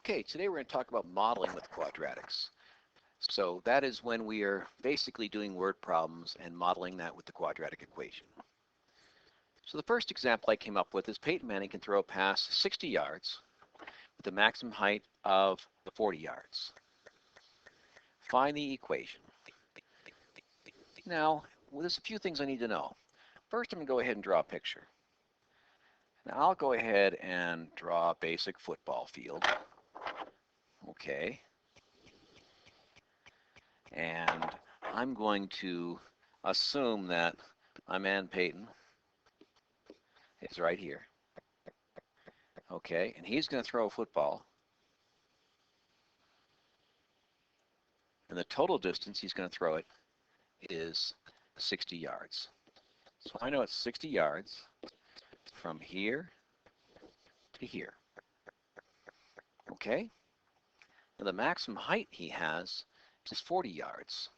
Okay, today we're going to talk about modeling with quadratics. So that is when we are basically doing word problems and modeling that with the quadratic equation. So the first example I came up with is Peyton Manning can throw a pass 60 yards with a maximum height of 40 yards. Find the equation. Now, there's a few things I need to know. First, I'm going to go ahead and draw a picture. Now, I'll go ahead and draw a basic football field. Okay. And I'm going to assume that my man Peyton is right here. Okay, and he's going to throw a football. And the total distance he's going to throw it is 60 yards. So I know it's 60 yards from here to here. Okay? Now the maximum height he has is 40 yards.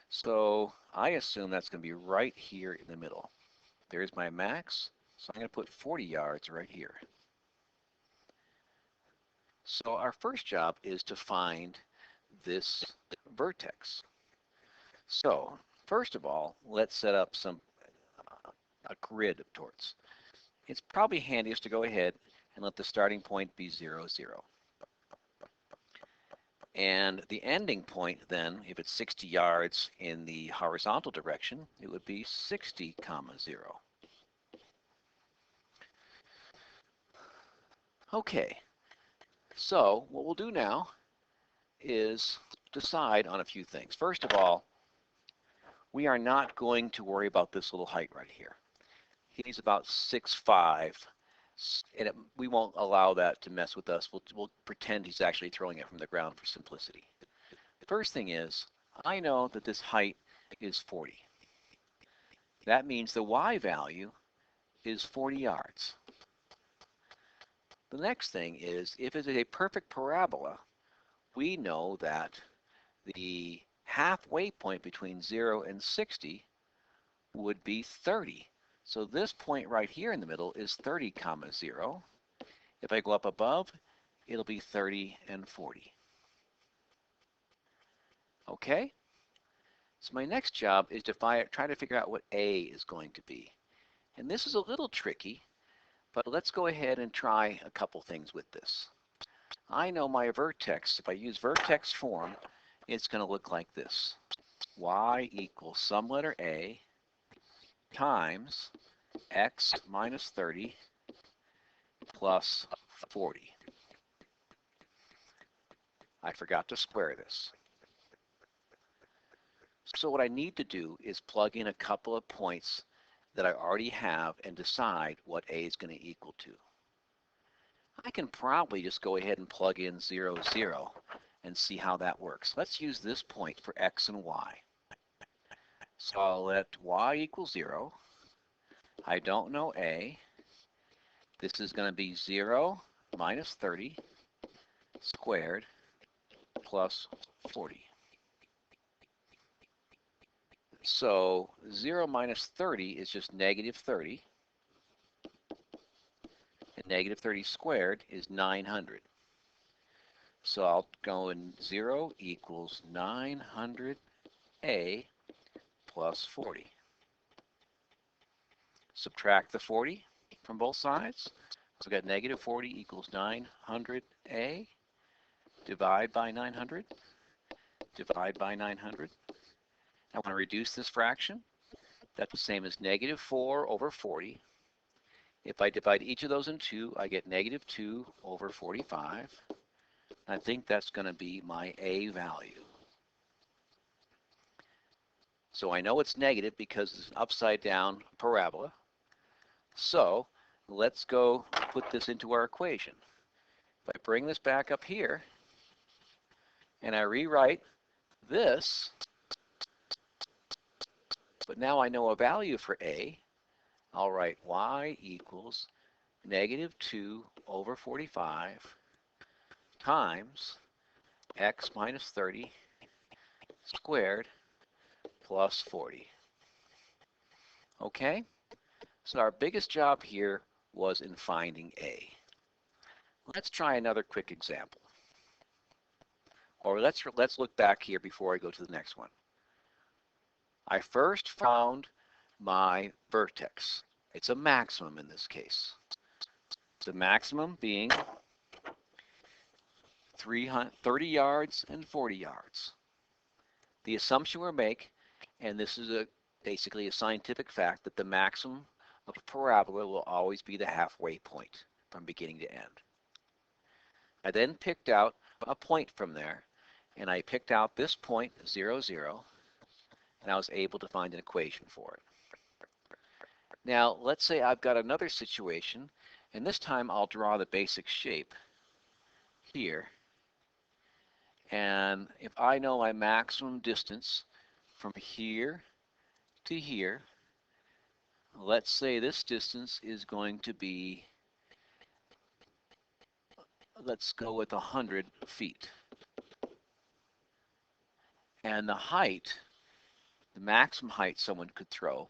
So I assume that's going to be right here in the middle. There's my max, so I'm going to put 40 yards right here. So our first job is to find this vertex. So first of all, let's set up a grid of torts. It's probably handiest to go ahead and let the starting point be 0, 0. And the ending point then, if it's 60 yards in the horizontal direction, it would be 60, 0. Okay, so what we'll do now is decide on a few things. First of all, we are not going to worry about this little height right here. He's about 6'5", and we won't allow that to mess with us. We'll pretend he's actually throwing it from the ground for simplicity. The first thing is, I know that this height is 40. That means the y value is 40 yards. The next thing is, if it is a perfect parabola, we know that the halfway point between 0 and 60 would be 30. So this point right here in the middle is 30, 0. If I go up above, it'll be 30 and 40. Okay? So my next job is to try to figure out what A is going to be. And this is a little tricky, but let's go ahead and try a couple things with this. I know my vertex, if I use vertex form, it's going to look like this. Y equals some letter A times x minus 30 plus 40. I forgot to square this. So what I need to do is plug in a couple of points that I already have and decide what A is going to equal to. I can probably just go ahead and plug in 0, 0 and see how that works. Let's use this point for x and y. So I'll let y equal 0. I don't know A. This is going to be 0 minus 30 squared plus 40. So 0 minus 30 is just negative 30. And negative 30 squared is 900. So I'll go in 0 equals 900A plus 40. Subtract the 40 from both sides. So we've got negative 40 equals 900A. Divide by 900. Divide by 900. I want to reduce this fraction. That's the same as negative 4 over 40. If I divide each of those in 2, I get negative 2 over 45. I think that's going to be my A value. So I know it's negative because it's an upside down parabola. So let's go put this into our equation. If I bring this back up here and I rewrite this, but now I know a value for A, I'll write y equals negative 2 over 45 times x minus 30 squared plus 40. Okay? So our biggest job here was in finding A. Let's try another quick example. Or let's look back here before I go to the next one. I first found my vertex. It's a maximum in this case. The maximum being 30 yards and 40 yards. The assumption we make, and this is basically a scientific fact, that the maximum of a parabola will always be the halfway point from beginning to end. I then picked out a point from there, and I picked out this point, 0, 0, and I was able to find an equation for it. Now, let's say I've got another situation, and this time I'll draw the basic shape here. And if I know my maximum distance from here to here, let's say this distance is going to be, let's go with 100 feet. And the height, the maximum height someone could throw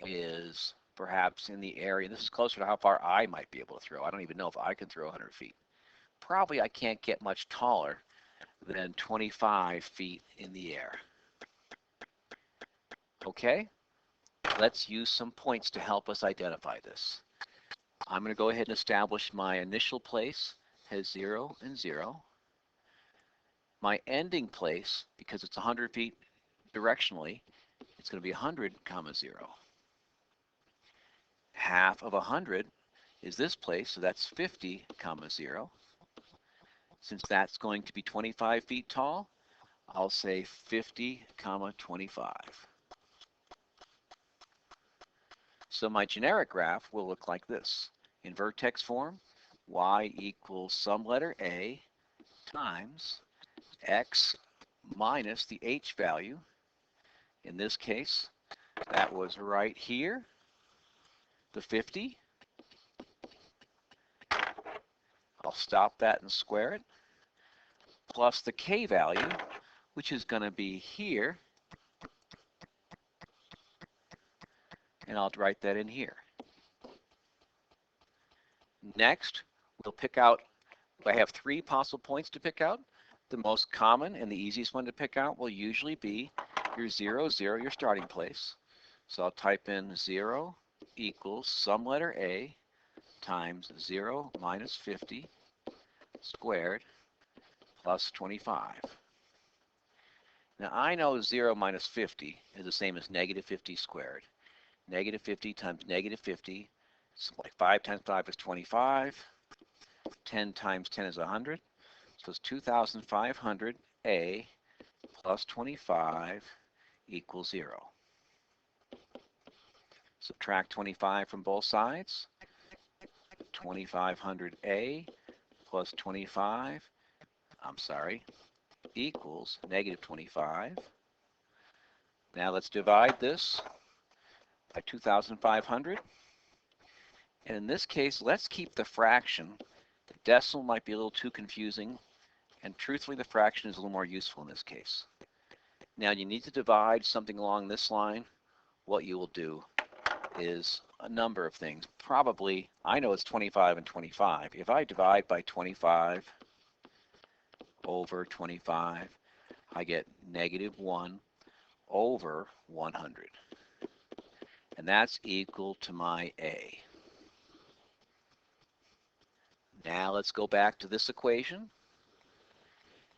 is perhaps in the area, this is closer to how far I might be able to throw. I don't even know if I can throw 100 feet. Probably I can't get much taller than 25 feet in the air. Okay, let's use some points to help us identify this. I'm going to go ahead and establish my initial place as 0 and 0. My ending place, because it's 100 feet directionally, it's going to be 100, 0. Half of 100 is this place, so that's 50, 0. Since that's going to be 25 feet tall, I'll say 50, 25. So my generic graph will look like this. In vertex form, y equals some letter a times x minus the h value. In this case, that was right here, the 50. I'll stop that and square it, plus the k value, which is going to be here, and I'll write that in here. Next, we'll pick out, I have 3 possible points to pick out. The most common and the easiest one to pick out will usually be your 0, 0, your starting place. So I'll type in 0 equals some letter a times 0 minus 50 squared plus 25. Now I know 0 minus 50 is the same as negative 50 squared. Negative 50 times negative 50, so like 5 times 5 is 25. 10 times 10 is 100. So it's 2,500 a plus 25 equals 0. Subtract 25 from both sides. 2,500a plus 25, equals negative 25. Now let's divide this by 2,500. And in this case, let's keep the fraction. The decimal might be a little too confusing, and truthfully, the fraction is a little more useful in this case. Now, you need to divide something along this line. What you will do is a number of things. Probably, I know it's 25 and 25. If I divide by 25 over 25, I get negative 1 over 100. And that's equal to my a. Now let's go back to this equation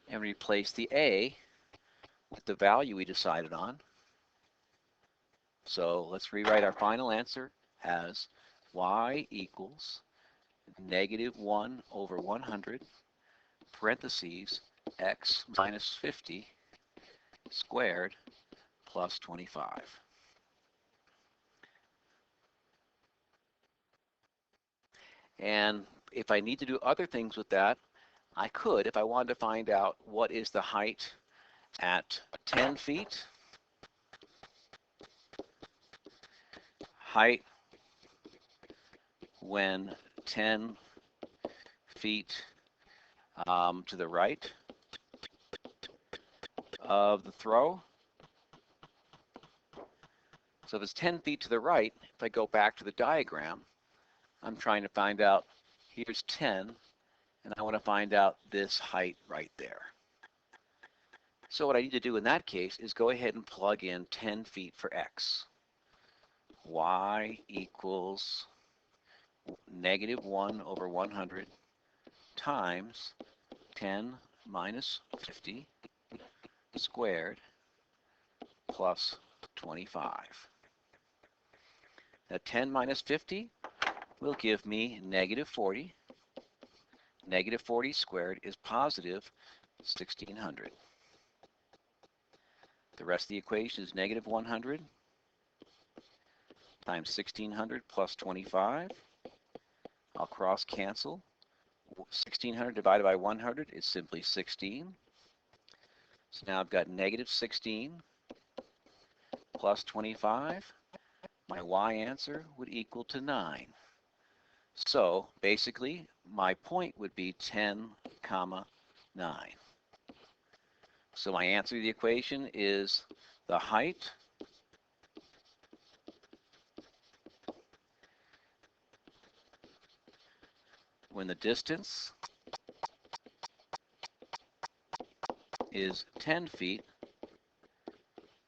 and replace the a with the value we decided on. So let's rewrite our final answer as y equals negative 1 over 100, parentheses, x minus 50 squared plus 25. And if I need to do other things with that, I could, if I wanted to find out what is the height at 10 feet, height when 10 feet to the right of the throw. So if it's 10 feet to the right, if I go back to the diagram, I'm trying to find out, here's 10, and I want to find out this height right there. So what I need to do in that case is go ahead and plug in 10 feet for x. Y equals -1 over 100 times 10 minus 50 squared plus 25. Now 10 minus 50 will give me -40. -40 squared is positive 1600. The rest of the equation is -100 times 1600 plus 25. I'll cross cancel. 1600 divided by 100 is simply 16. So now I've got -16 plus 25. My y answer would equal to 9. So basically, my point would be 10, 9. So my answer to the equation is the height when the distance is 10 feet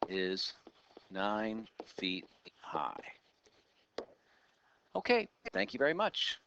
is 9 feet high. Okay, thank you very much.